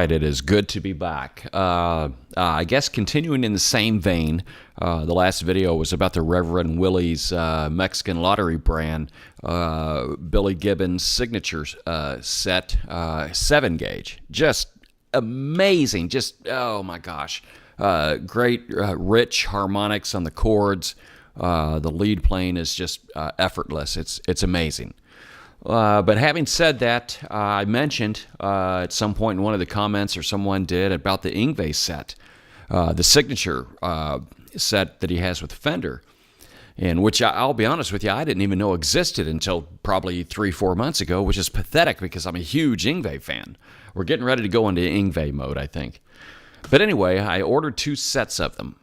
right, it is good to be back. I guess continuing in the same vein, the last video was about the Reverend Willie's Mexican lottery brand, Billy Gibbons' signature set, 7-gauge. Just amazing. Just, oh my gosh. Great, rich harmonics on the chords. The lead playing is just effortless. It's amazing. But having said that, I mentioned at some point in one of the comments, or someone did, about the Yngwie set, the signature set that he has with Fender, and which I'll be honest with you, I didn't even know existed until probably 3-4 months ago, which is pathetic because I'm a huge Yngwie fan. We're getting ready to go into Yngwie mode, I think. But anyway, I ordered 2 sets of them.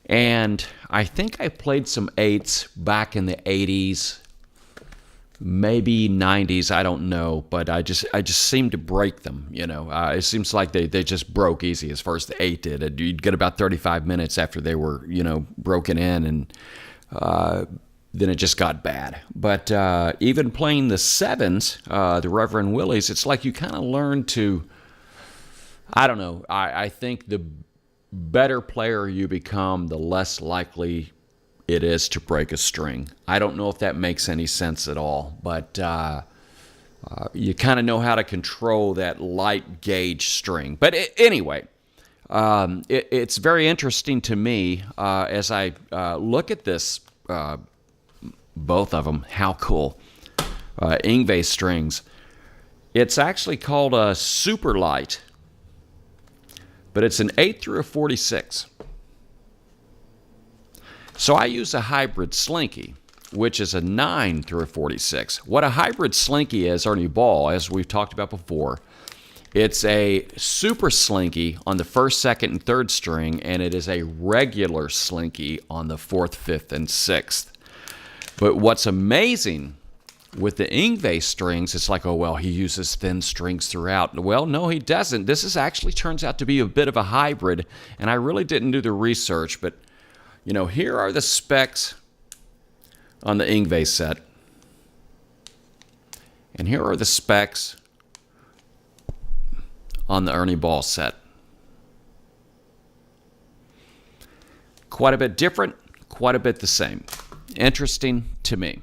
And I think I played some 8s back in the 80s, maybe 90s, I don't know, but I just seemed to break them, you know. It seems like they just broke easy as far as the 8 did. You'd get about 35 minutes after they were, you know, broken in, and then it just got bad. But even playing the 7s, the Reverend Willie's, it's like you kind of learn to, I don't know, I think the better player you become, the less likely it is to break a string. I don't know if that makes any sense at all, but you kind of know how to control that light gauge string. But anyway, it's very interesting to me as I look at this, both of them, how cool. Yngwie strings. It's actually called a super light, but it's an 8 through a 46. So I use a hybrid Slinky, which is a 9 through a 46. What a hybrid Slinky is, Ernie Ball, as we've talked about before, it's a super Slinky on the 1st, 2nd, and 3rd string, and it is a regular Slinky on the 4th, 5th, and 6th. But what's amazing with the Yngwie strings, it's like, oh, well, he uses thin strings throughout. Well, no, he doesn't. This is actually turns out to be a bit of a hybrid, and I really didn't do the research, but you know, here are the specs on the Yngwie set, and here are the specs on the Ernie Ball set. Quite a bit different, quite a bit the same. Interesting to me.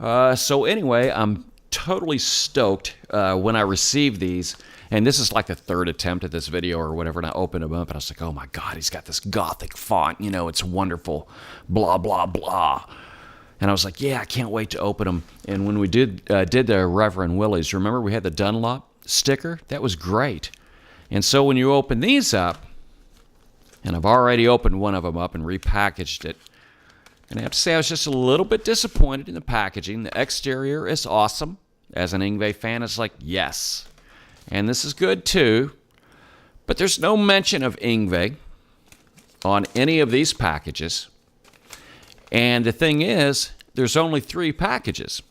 So anyway, I'm totally stoked when I received these. And this is like the 3rd attempt at this video or whatever, and I opened them up, and I was like, oh my God, he's got this gothic font, you know, it's wonderful, blah, blah, blah. And I was like, yeah, I can't wait to open them. And when we did the Reverend Willie's, remember we had the Dunlop sticker? That was great. And so when you open these up, and I've already opened one of them up and repackaged it, and I have to say I was just a little bit disappointed in the packaging. The exterior is awesome. As an Yngwie fan, it's like, yes. And this is good too, but there's no mention of Yngwie on any of these packages. And the thing is, there's only 3 packages.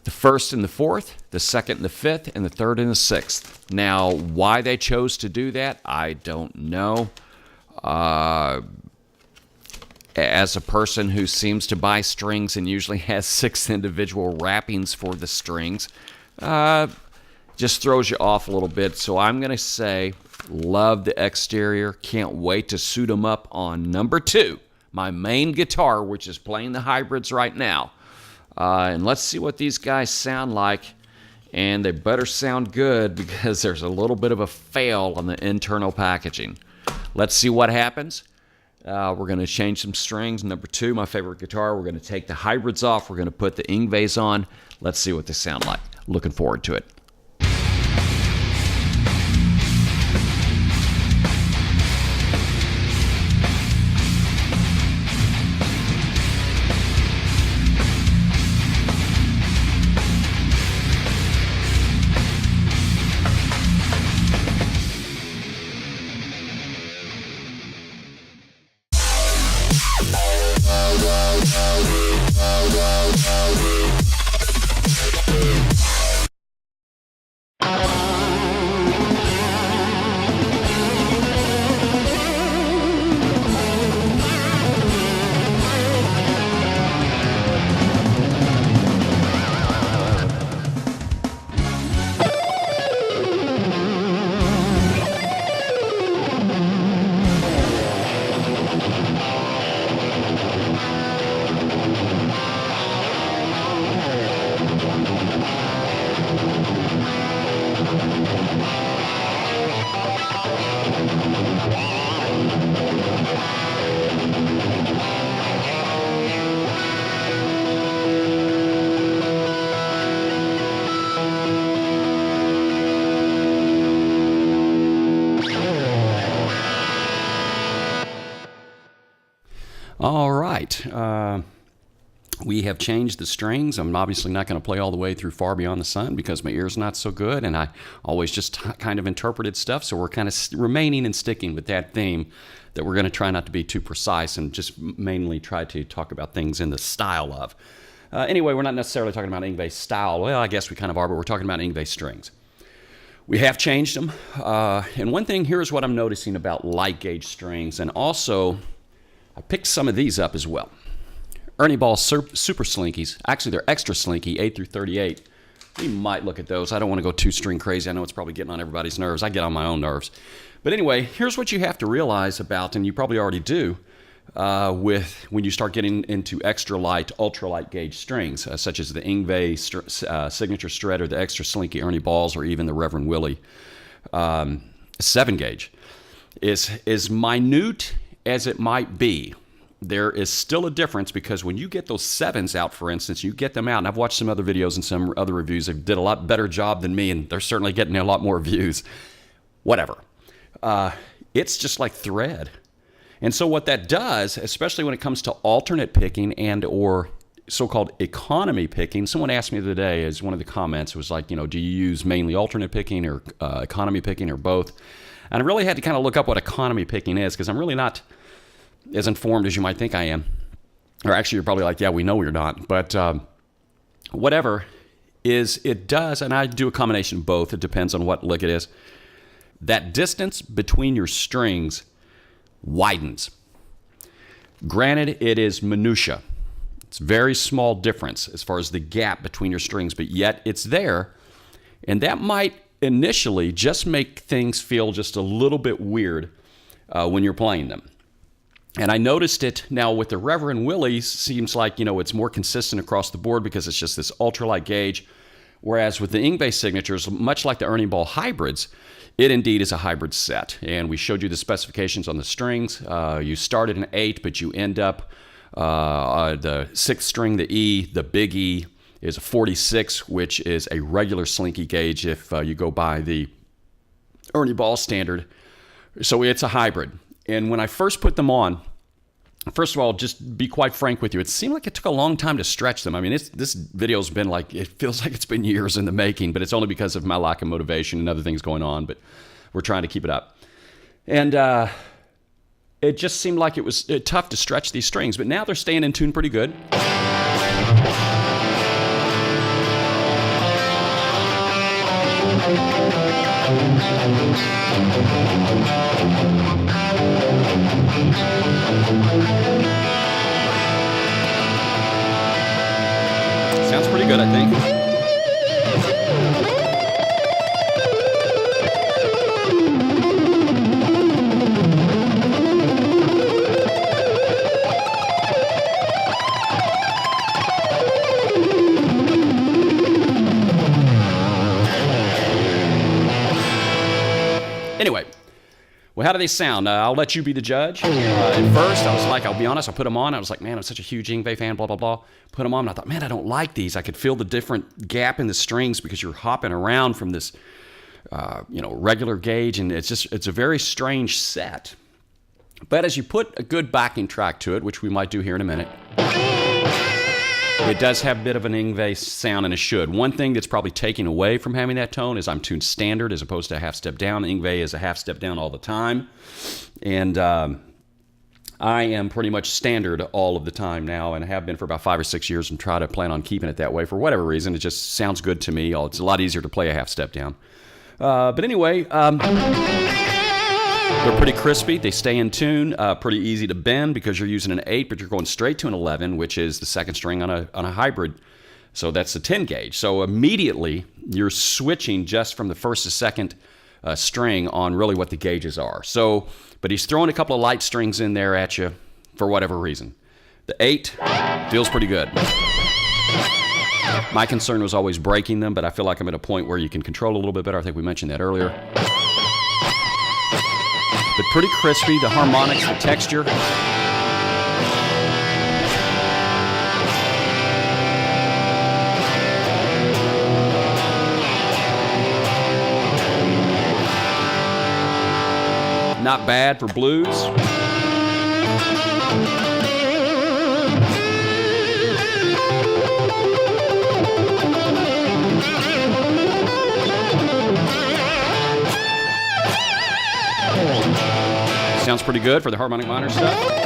The 1st and the 4th, the 2nd and the 5th, and the 3rd and the 6th. Now, why they chose to do that, I don't know. As a person who seems to buy strings and usually has 6 individual wrappings for the strings, just throws you off a little bit. So I'm going to say, love the exterior. Can't wait to suit them up on number 2, my main guitar, which is playing the hybrids right now. And let's see what these guys sound like. And they better sound good because there's a little bit of a fail on the internal packaging. Let's see what happens. We're going to change some strings. Number 2, my favorite guitar. We're going to take the hybrids off. We're going to put the Yngwies on. Let's see what they sound like. Looking forward to it. All right. We have changed the strings. I'm obviously not going to play all the way through Far Beyond the Sun because my ear's not so good, and I always just kind of interpreted stuff, so we're kind of remaining and sticking with that theme that we're going to try not to be too precise and just mainly try to talk about things in the style of. Anyway, we're not necessarily talking about Yngwie's style. Well, I guess we kind of are, but we're talking about Yngwie's strings. We have changed them, and one thing here is what I'm noticing about light gauge strings, and also I picked some of these up as well. Ernie Ball Super Slinkies. Actually, they're extra slinky, 8 through 38. We might look at those. I don't want to go too string crazy. I know it's probably getting on everybody's nerves. I get on my own nerves. But anyway, here's what you have to realize about, and you probably already do, with when you start getting into extra light, ultralight gauge strings, such as the Yngwie Signature Shred or the extra slinky Ernie Balls or even the Reverend Willie 7 gauge. Is minute as it might be, there is still a difference because when you get those 7s out, for instance, you get them out, and I've watched some other videos and some other reviews that did a lot better job than me, and they're certainly getting a lot more views. Whatever. It's just like thread. And so what that does, especially when it comes to alternate picking and or so-called economy picking, someone asked me the other day, as one of the comments was like, do you use mainly alternate picking or economy picking or both? And I really had to kind of look up what economy picking is because I'm really not as informed as you might think I am. Or actually, you're probably like, yeah, we know you're not. But whatever is, it does, and I do a combination of both. It depends on what lick it is. That distance between your strings widens. Granted, it is minutia. It's a very small difference as far as the gap between your strings, but yet it's there. And that might initially just make things feel just a little bit weird when you're playing them. And I noticed it now with the Reverend Willie, seems like, it's more consistent across the board because it's just this ultralight gauge. Whereas with the Yngwie signatures, much like the Ernie Ball hybrids, it indeed is a hybrid set. And we showed you the specifications on the strings. You start at an 8, but you end up, the 6th string, the E, the big E, is a 46, which is a regular slinky gauge if you go by the Ernie Ball standard. So it's a hybrid. And when I first put them on, first of all, just be quite frank with you, it seemed like it took a long time to stretch them. I mean, this video's been like, it feels like it's been years in the making, but it's only because of my lack of motivation and other things going on, but we're trying to keep it up. And it just seemed like it was tough to stretch these strings, but now they're staying in tune pretty good. Sounds pretty good, I think. Anyway, well, how do they sound? I'll let you be the judge. At first, I was like, I'll be honest, I put them on. I was like, man, I'm such a huge Yngwie fan, blah, blah, blah. Put them on, and I thought, man, I don't like these. I could feel the different gap in the strings because you're hopping around from this, regular gauge, and it's a very strange set. But as you put a good backing track to it, which we might do here in a minute, it does have a bit of an Yngwie sound, and it should. One thing that's probably taking away from having that tone is I'm tuned standard as opposed to a half step down. Yngwie is a half step down all the time. And I am pretty much standard all of the time now, and I have been for about 5 or 6 years and try to plan on keeping it that way for whatever reason. It just sounds good to me. It's a lot easier to play a half step down. But anyway, they're pretty crispy. They stay in tune. Pretty easy to bend because you're using an 8, but you're going straight to an 11, which is the second string on a hybrid. So that's a 10 gauge. So immediately you're switching just from the first to second string on really what the gauges are. So, but he's throwing a couple of light strings in there at you for whatever reason. The 8 feels pretty good. My concern was always breaking them, but I feel like I'm at a point where you can control a little bit better. I think we mentioned that earlier. But pretty crispy, the harmonics, the texture. Not bad for blues. sounds pretty good for the harmonic minor stuff.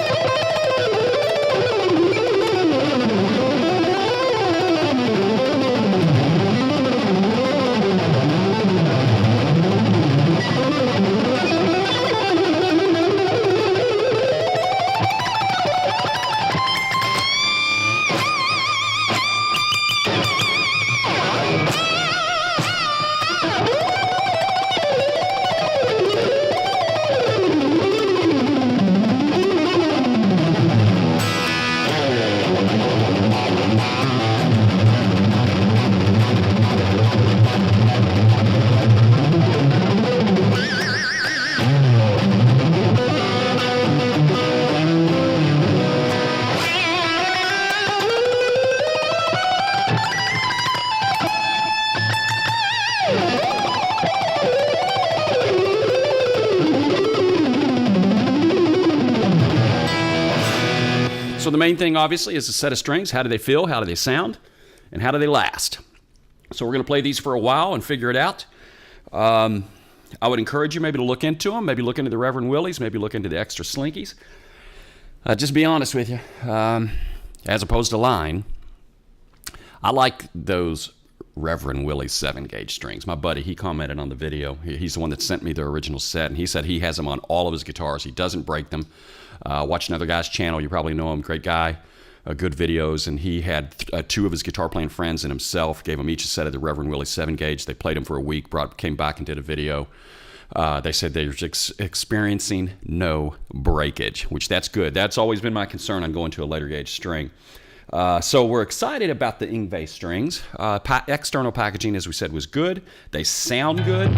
So the main thing, obviously, is a set of strings. How do they feel? How do they sound? And how do they last? So we're going to play these for a while and figure it out. I would encourage you maybe to look into them, maybe look into the Reverend Willies, maybe look into the extra Slinkies. Just be honest with you. As opposed to lying, I like those Reverend Willie's 7-gauge strings. My buddy, he commented on the video. He's the one that sent me the original set, and he said he has them on all of his guitars. He doesn't break them. Watch another guy's channel. You probably know him. Great guy. Good videos. And he had 2 of his guitar playing friends and himself. Gave them each a set of the Reverend Willie 7-gauge. They played them for a week, came back and did a video. They said they were experiencing no breakage, which that's good. That's always been my concern on going to a later gauge string. So we're excited about the Yngwie strings. External packaging, as we said, was good. They sound good.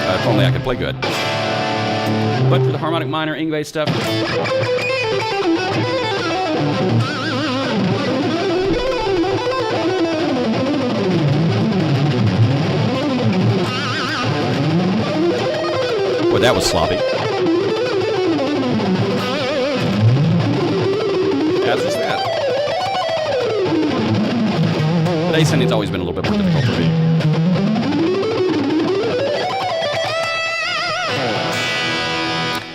If only I could play good. But for the harmonic minor Yngwie stuff, boy, that was sloppy. As was that. But ascending's always been a little bit more difficult for me.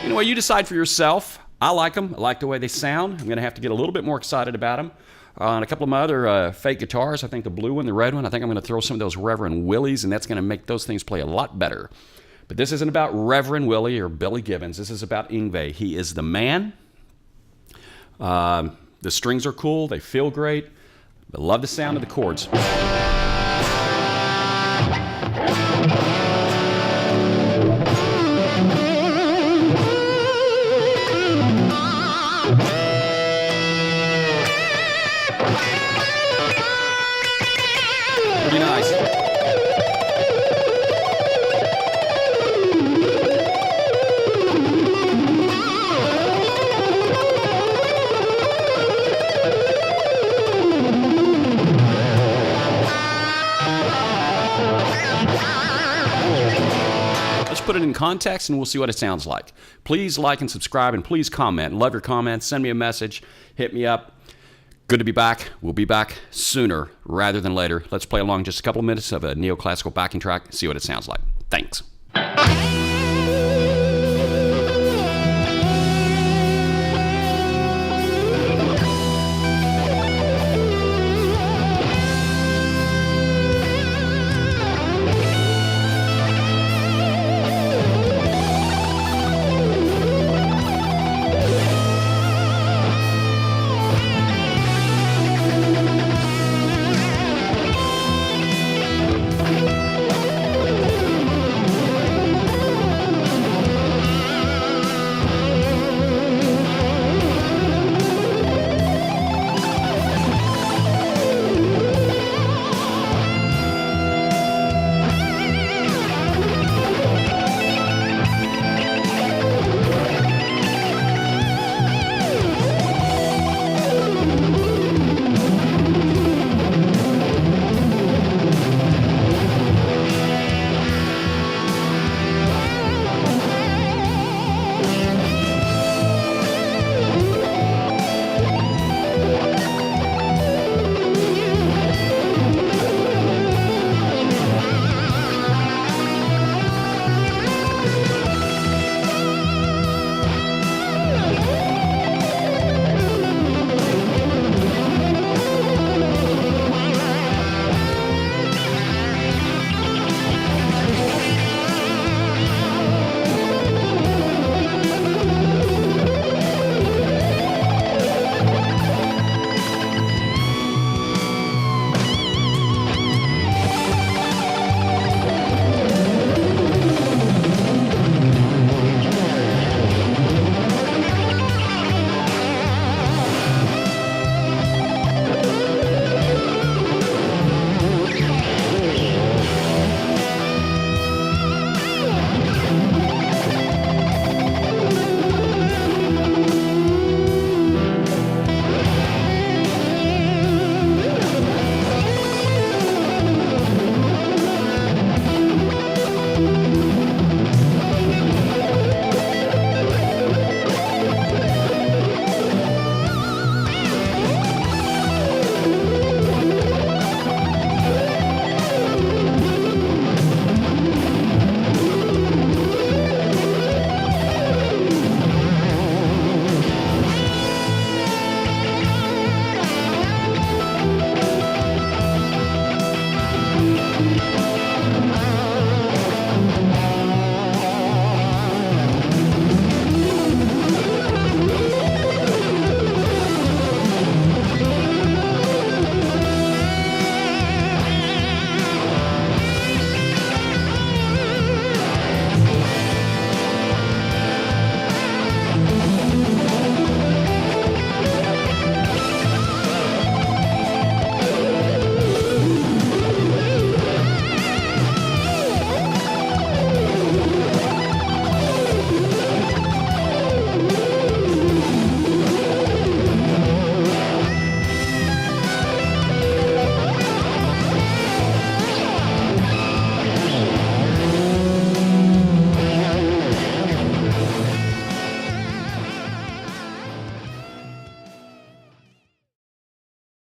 Anyway, you decide for yourself. I like them. I like the way they sound. I'm going to have to get a little bit more excited about them. On a couple of my other fake guitars, I think the blue one, the red one, I think I'm going to throw some of those Reverend Willies, and that's going to make those things play a lot better. But this isn't about Reverend Willie or Billy Gibbons. This is about Yngwie. He is the man. The strings are cool. They feel great. I love the sound of the chords. Pretty nice. Let's put it in context and we'll see what it sounds like. Please like and subscribe, and please comment. Love your comments. Send me a message. Hit me up. Good to be back. We'll be back sooner rather than later. Let's play along just a couple of minutes of a neoclassical backing track, see what it sounds like. Thanks.